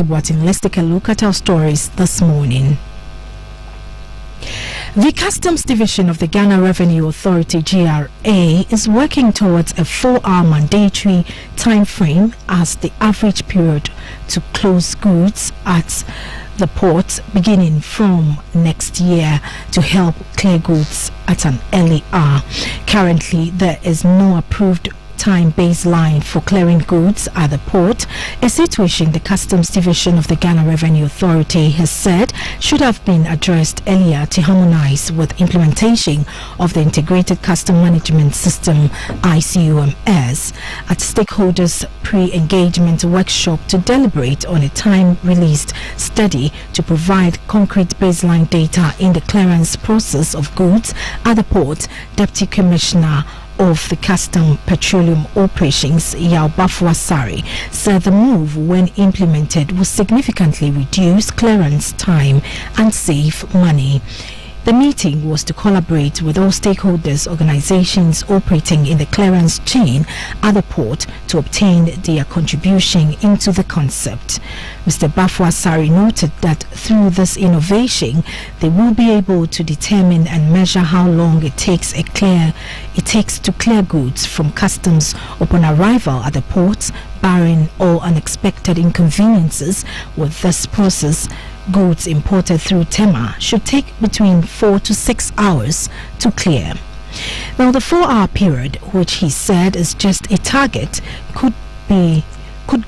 Boateng. Let's take a look at our stories this morning. The Customs Division of the Ghana Revenue Authority (GRA) is working towards a 4-hour mandatory time frame as the average period to close goods at the port beginning from next year to help clear goods at an early hour. Currently, there is no approved time baseline for clearing goods at the port, a situation the Customs Division of the Ghana Revenue Authority has said should have been addressed earlier to harmonize with implementation of the Integrated Custom Management System (ICUMS) at stakeholders' pre-engagement workshop to deliberate on a time-released study to provide concrete baseline data in the clearance process of goods at the port. Deputy Commissioner of the Custom Petroleum Operations, Sari, said the move, when implemented, will significantly reduce clearance time and save money. The meeting was to collaborate with all stakeholders, organizations operating in the clearance chain at the port to obtain their contribution into the concept. Mr. Sari noted that through this innovation, they will be able to determine and measure how long it takes to clear goods from customs upon arrival at the ports, barring all unexpected inconveniences. With this process, goods imported through Tema should take between 4 to 6 hours to clear. Now, the 4-hour period, which he said is just a target, could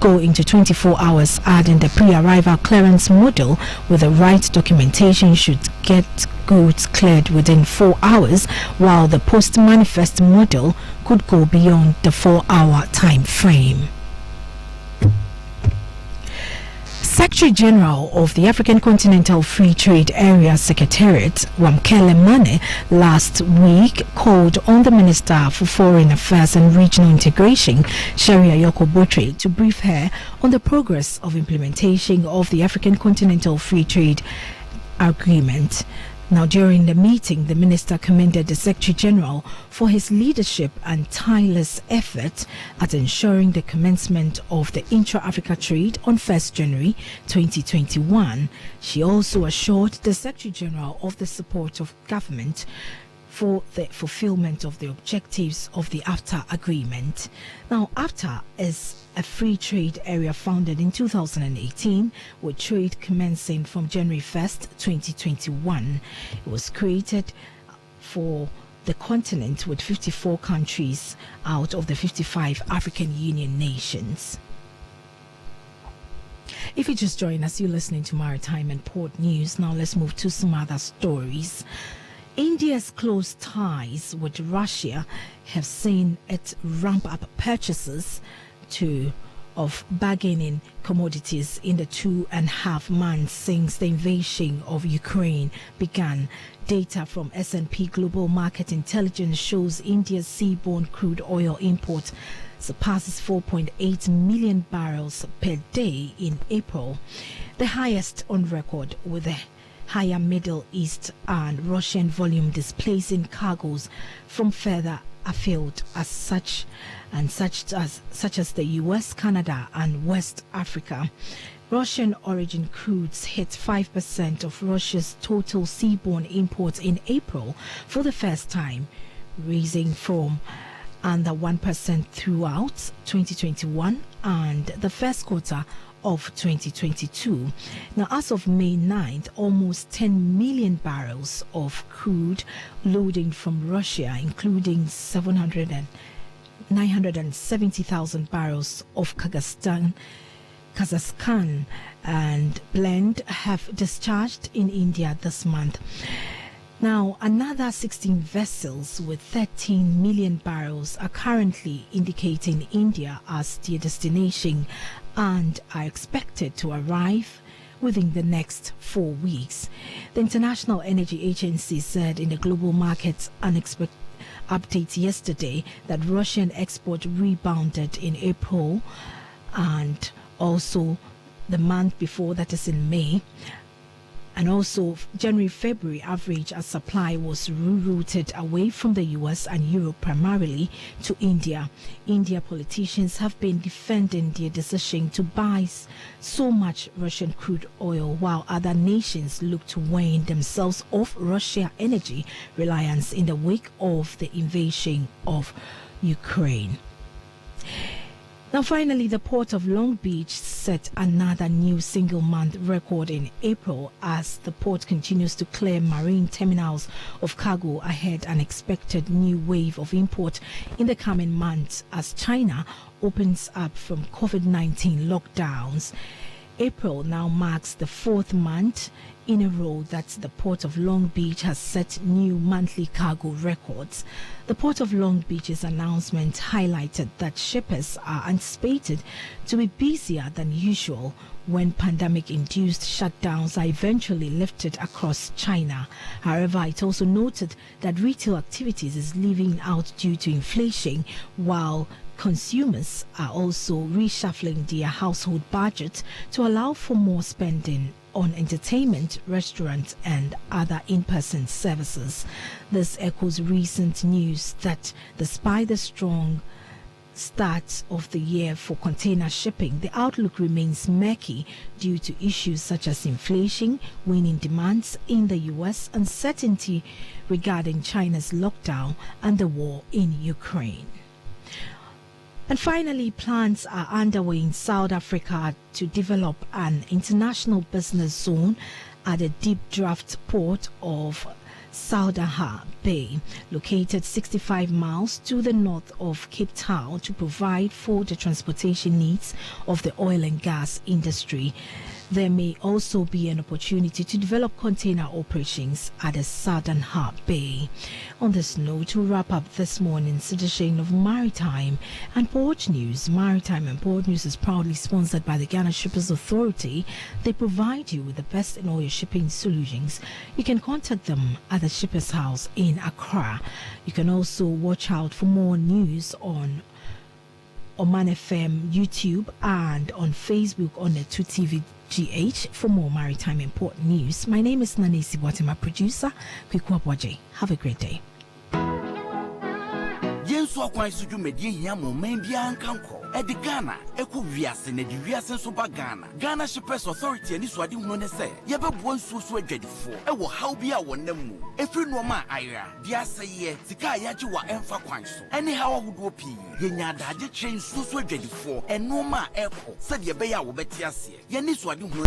go into 24 hours, adding the pre-arrival clearance model with the right documentation should get goods cleared within 4 hours, while the post-manifest model could go beyond the 4-hour time frame. Secretary General of the African Continental Free Trade Area Secretariat, Wamkele Mane, last week called on the Minister for Foreign Affairs and Regional Integration, Sharia Yoko Botre, to brief her on the progress of implementation of the African Continental Free Trade Agreement. Now, during the meeting, the minister commended the Secretary General for his leadership and tireless effort at ensuring the commencement of the intra-Africa trade on 1st January 2021. She also assured the Secretary General of the support of government for the fulfillment of the objectives of the AFTA agreement. Now, AFTA is a free trade area founded in 2018, with trade commencing from January 1st, 2021. It was created for the continent with 54 countries out of the 55 African Union nations. If you just joined us, you're listening to Maritime and Port News. Now let's move to some other stories. India's close ties with Russia have seen it ramp up purchases of bargaining commodities in the 2.5 months since the invasion of Ukraine began. Data from S&P Global Market Intelligence shows India's seaborne crude oil import surpasses 4.8 million barrels per day in April, the highest on record, with the higher Middle East and Russian volume displacing cargoes from further afield such as the US, Canada and West Africa. Russian origin crudes hit 5% of Russia's total seaborne imports in April for the first time, rising from under 1% throughout 2021 and the first quarter of 2022. Now, as of May 9th, almost 10 million barrels of crude loading from Russia, including 970,000 barrels of Kazakhstan and blend, have discharged in India this month. Now, another 16 vessels with 13 million barrels are currently indicating India as their destination and are expected to arrive within the next 4 weeks. The International Energy Agency said in the Global Markets Unexpected update yesterday that Russian export rebounded in April and also the month before, that is in May, And also, January-February average as supply was rerouted away from the US and Europe primarily to India. India politicians have been defending their decision to buy so much Russian crude oil, while other nations look to wean themselves off Russian energy reliance in the wake of the invasion of Ukraine. Now, finally, the port of Long Beach set another new single-month record in April as the port continues to clear marine terminals of cargo ahead an expected new wave of import in the coming months as China opens up from COVID-19 lockdowns. April now marks the 4th month in a row that the Port of Long Beach has set new monthly cargo records. The Port of Long Beach's announcement highlighted that shippers are anticipated to be busier than usual when pandemic-induced shutdowns are eventually lifted across China. However, it also noted that retail activities is leaving out due to inflation, while consumers are also reshuffling their household budget to allow for more spending on entertainment, restaurants, and other in-person services. This echoes recent news that despite the strong start of the year for container shipping, the outlook remains murky due to issues such as inflation, waning demands in the US, uncertainty regarding China's lockdown, and the war in Ukraine. And finally, plans are underway in South Africa to develop an international business zone at the deep draft port of Saldanha Bay, located 65 miles to the north of Cape Town, to provide for the transportation needs of the oil and gas industry. There may also be an opportunity to develop container operations at the Saldanha Bay. On this note, to wrap up this morning's edition of Maritime and Port News. Maritime and Port News is proudly sponsored by the Ghana Shippers Authority. They provide you with the best in all your shipping solutions. You can contact them at the Shippers House in Accra. You can also watch out for more news on Omanfm YouTube and on Facebook on the 2TV GH for more maritime and port news. My name is Nanesi Boateng, my producer. Kwiku Abwaje. Have a great day. Yensu akwan suju medie hia mo man bia ankanko Ghana eko wiase na di wiase so ba Ghana Shippers Authority ani so ade hunu ne se ye bebo nsuo so adwadifo e wo haw bia wonam mu efiri no ma ayra dia seye sika yaji wa emfa kwan so ene haw ahodo pi ye nya adaje kire nsuo so adwadifo eno ma eko se de be ya wo beti ase ye ni so ade hunu